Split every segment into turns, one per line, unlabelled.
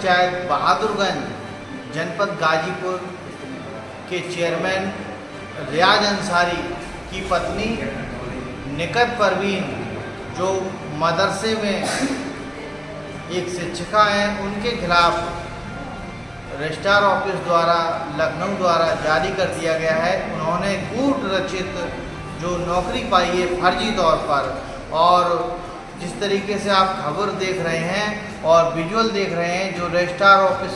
पंचायत बहादुरगंज जनपद गाजीपुर के चेयरमैन रियाज अंसारी की पत्नी निकहत परवीन, जो मदरसे में एक शिक्षिका हैं, उनके खिलाफ रजिस्ट्रार ऑफिस द्वारा लखनऊ द्वारा जारी कर दिया गया है। उन्होंने कूट रचित जो नौकरी पाई है फर्जी तौर पर, और जिस तरीके से आप खबर देख रहे हैं और विजुअल देख रहे हैं, जो रजिस्ट्रार ऑफिस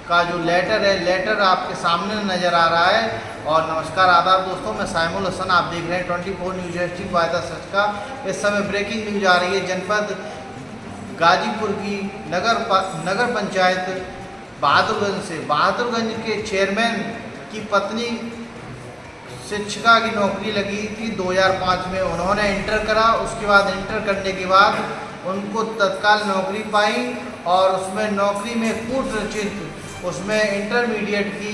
का जो लेटर है, लेटर आपके सामने नज़र आ रहा है। और नमस्कार आदाब दोस्तों, मैं साइमुल हसन, आप देख रहे हैं 24 news HD by the such का। इस समय ब्रेकिंग न्यूज आ रही है जनपद गाजीपुर की नगर पंचायत बहादुरगंज से। बहादुरगंज के चेयरमैन की पत्नी शिक्षिका की नौकरी लगी थी 2005 में। उन्होंने इंटर करा, उसके बाद इंटर करने के बाद उनको तत्काल नौकरी पाई और उसमें नौकरी में कूट रचित उसमें इंटरमीडिएट की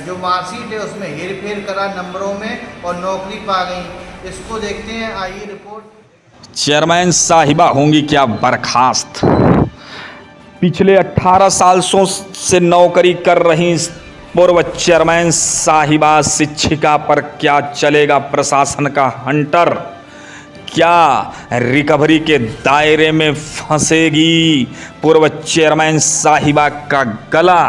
जो मार्कशीट है उसमें हेरफेर करा नंबरों में और नौकरी पा गई। इसको देखते हैं, आइए रिपोर्ट।
चेयरमैन साहिबा होंगी क्या बर्खास्त? पिछले 18 साल से नौकरी कर रही पूर्व चेयरमैन साहिबा शिक्षिका पर क्या चलेगा प्रशासन का हंटर? क्या रिकवरी के दायरे में फंसेगी पूर्व चेयरमैन साहिबा का गला?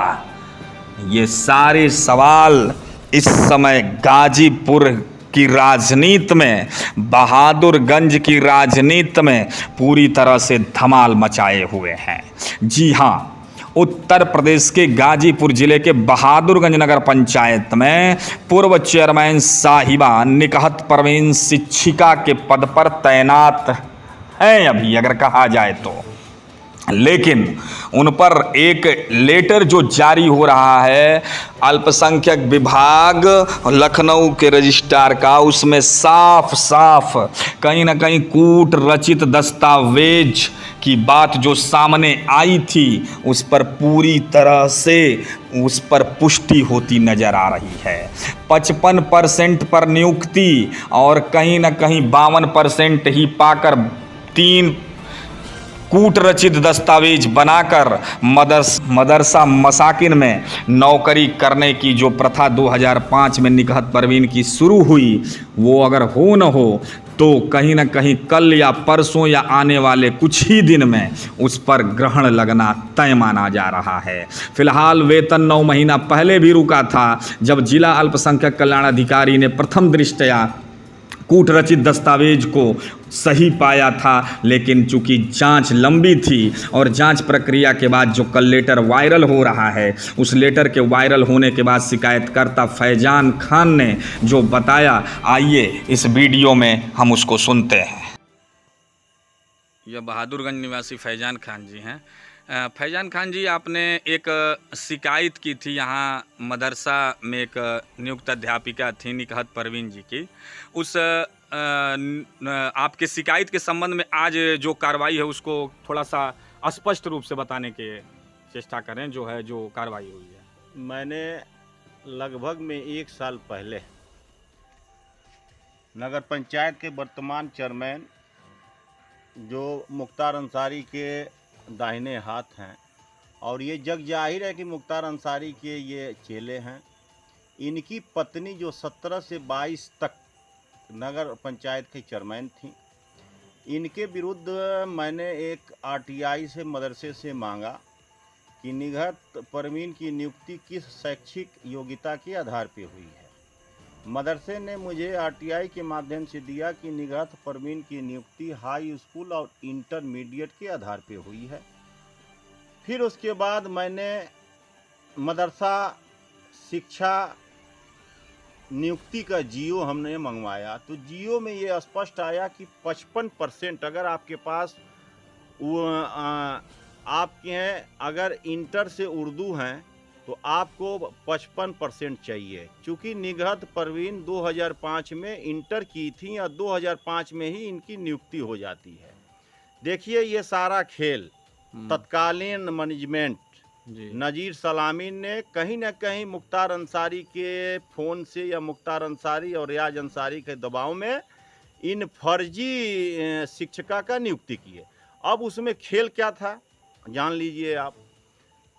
ये सारे सवाल इस समय गाजीपुर की राजनीति में, बहादुरगंज की राजनीति में पूरी तरह से धमाल मचाए हुए हैं। जी हाँ, उत्तर प्रदेश के गाजीपुर जिले के बहादुरगंज नगर पंचायत में पूर्व चेयरमैन साहिबा निकहत परवीन शिक्षिका के पद पर तैनात हैं अभी, अगर कहा जाए तो। लेकिन उन पर एक लेटर जो जारी हो रहा है अल्पसंख्यक विभाग लखनऊ के रजिस्ट्रार का, उसमें साफ साफ कहीं ना कहीं कूट रचित दस्तावेज की बात जो सामने आई थी, उस पर पूरी तरह से उस पर पुष्टि होती नजर आ रही है। 55% पर नियुक्ति और कहीं ना कहीं 52% ही पाकर 3 कूट रचित दस्तावेज बनाकर मदरसा मसाकिन में नौकरी करने की जो प्रथा 2005 में निकहत परवीन की शुरू हुई, वो अगर हो न हो तो कहीं ना कहीं कल या परसों या आने वाले कुछ ही दिन में उस पर ग्रहण लगना तय माना जा रहा है। फिलहाल वेतन 9 महीना पहले भी रुका था, जब जिला अल्पसंख्यक कल्याण अधिकारी ने प्रथम दृष्टया कूट रचित दस्तावेज को सही पाया था। लेकिन चूंकि जांच लंबी थी और जांच प्रक्रिया के बाद जो कल लेटर वायरल हो रहा है, उस लेटर के वायरल होने के बाद शिकायतकर्ता फैजान खान ने जो बताया, आइए इस वीडियो में हम उसको सुनते हैं। यह बहादुरगंज निवासी फैजान खान जी हैं। फैजान खान जी, आपने एक शिकायत की थी यहाँ मदरसा में, एक नियुक्त अध्यापिका थी निकहत परवीन जी की। उस आपके शिकायत के संबंध में आज जो कार्रवाई है उसको थोड़ा सा स्पष्ट रूप से बताने के चेष्टा करें, जो है जो कार्रवाई हुई है।
मैंने लगभग में 1 साल पहले नगर पंचायत के वर्तमान चेयरमैन जो मुख्तार अंसारी के दाहिने हाथ हैं, और ये जग जाहिर है कि मुख्तार अंसारी के ये चेले हैं, इनकी पत्नी जो 17 से 22 तक नगर पंचायत के चेयरमैन थी, इनके विरुद्ध मैंने एक आरटीआई से मदरसे से मांगा कि निकहत परवीन की नियुक्ति किस शैक्षिक योग्यता के आधार पर हुई है। मदरसे ने मुझे आरटीआई के माध्यम से दिया कि निकहत परवीन की नियुक्ति हाई स्कूल और इंटरमीडिएट के आधार पर हुई है। फिर उसके बाद मैंने मदरसा शिक्षा नियुक्ति का जीओ हमने मंगवाया, तो जीओ में ये स्पष्ट आया कि 55% अगर आपके पास आपके हैं, अगर इंटर से उर्दू हैं तो आपको 55% चाहिए। चूँकि निकहत परवीन 2005 में इंटर की थी और 2005 में ही इनकी नियुक्ति हो जाती है। देखिए, ये सारा खेल तत्कालीन मैनेजमेंट नज़ीर सलामी ने कहीं ना कहीं मुख्तार अंसारी के फ़ोन से या मुख्तार अंसारी और रियाज अंसारी के दबाव में इन फर्जी शिक्षिका का नियुक्ति की है। अब उसमें खेल क्या था जान लीजिए आप।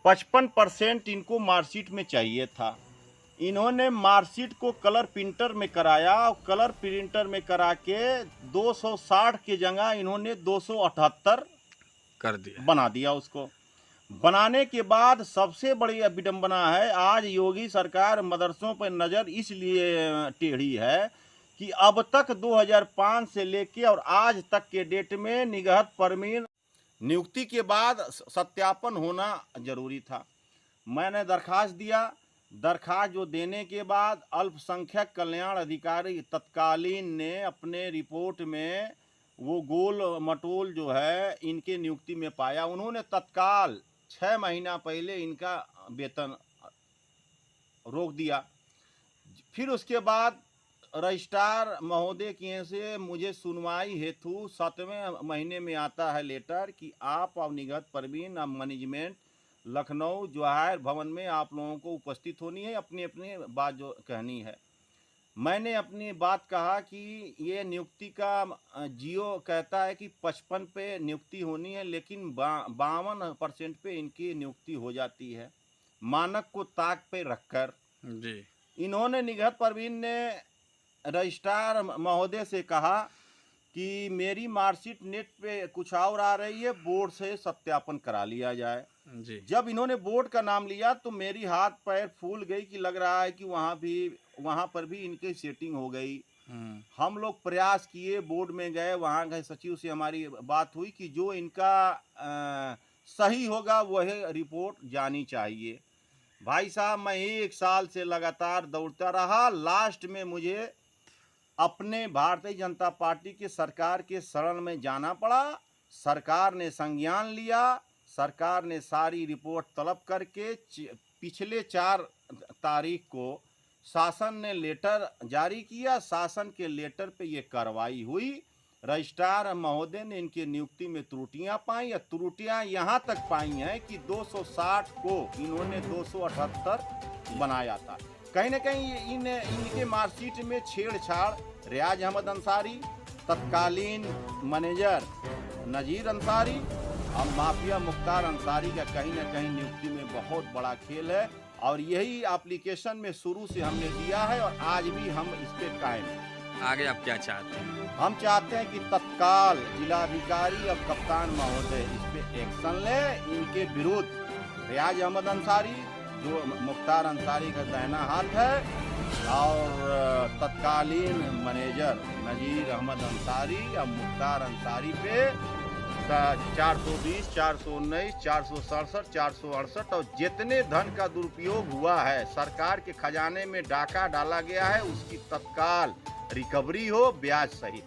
55% इनको मार्कशीट में चाहिए था। इन्होंने मार्कशीट को कलर प्रिंटर में कराया और कलर प्रिंटर में करा के 260 की जगह इन्होंने 278
कर दिया,
बना दिया। उसको बनाने के बाद सबसे बड़ी विडंबना है, आज योगी सरकार मदरसों पर नज़र इसलिए टेढ़ी है कि अब तक 2005 से लेके और आज तक के डेट में निगहत परमीन नियुक्ति के बाद सत्यापन होना जरूरी था। मैंने दरखास्त दिया। दरखास्त जो देने के बाद अल्पसंख्यक कल्याण अधिकारी तत्कालीन ने अपने रिपोर्ट में वो गोल मटोल जो है इनके नियुक्ति में पाया। उन्होंने तत्काल 6 महीना पहले इनका वेतन रोक दिया। फिर उसके बाद रजिस्ट्रार महोदय के से मुझे सुनवाई हेतु 7वें महीने में आता है लेटर कि आप और निगहत परवीन अब मैनेजमेंट लखनऊ जवाहर भवन में आप लोगों को उपस्थित होनी है, अपनी अपनी बात जो कहनी है। मैंने अपनी बात कहा कि ये नियुक्ति का जियो कहता है कि 55 पे नियुक्ति होनी है, लेकिन 52% पे इनकी नियुक्ति हो जाती है, मानक को ताक पे रखकर।
जी,
इन्होंने निगहत परवीन ने रजिस्ट्रार महोदय से कहा कि मेरी मार्कशीट नेट पे कुछ और आ रही है, बोर्ड से सत्यापन करा लिया जाए।
जी,
जब इन्होंने बोर्ड का नाम लिया तो मेरी हाथ पैर फूल गई कि लग रहा है कि वहाँ पर भी इनकी सेटिंग हो गई। हम लोग प्रयास किए, बोर्ड में गए, वहाँ गए, सचिव से हमारी बात हुई कि जो इनका सही होगा वह रिपोर्ट जानी चाहिए। भाई साहब, मैं 1 साल से लगातार दौड़ता रहा। लास्ट में मुझे अपने भारतीय जनता पार्टी के सरकार के शरण में जाना पड़ा। सरकार ने संज्ञान लिया। सरकार ने सारी रिपोर्ट तलब करके पिछले 4 तारीख को शासन ने लेटर जारी किया। शासन के लेटर पे ये कार्रवाई हुई। रजिस्ट्रार महोदय ने इनकी नियुक्ति में त्रुटियां पाई। या त्रुटियां यहाँ तक पाई हैं कि 260 को इन्होंने 278 बनाया था। कहीं ना कहीं इनके मार्कशीट में छेड़छाड़ रियाज अहमद अंसारी, तत्कालीन मैनेजर नजीर अंसारी और माफिया मुख्तार अंसारी का कहीं ना कहीं नियुक्ति में बहुत बड़ा खेल है। और यही एप्लीकेशन में शुरू से हमने दिया है और आज भी हम इस पर कायम हैं।
आगे आप क्या चाहते हैं?
हम चाहते हैं कि तत्काल जिलाधिकारी और कप्तान महोदय इस पे एक्शन ले। इनके विरुद्ध रियाज अहमद अंसारी जो मुख्तार अंसारी का दाहिना हाथ है और तत्कालीन मैनेजर नजीर अहमद अंसारी और मुख्तार अंसारी पे 420, 419, 467, 468 और जितने धन का दुरुपयोग हुआ है, सरकार के खजाने में डाका डाला गया है, उसकी तत्काल रिकवरी हो, ब्याज सहित।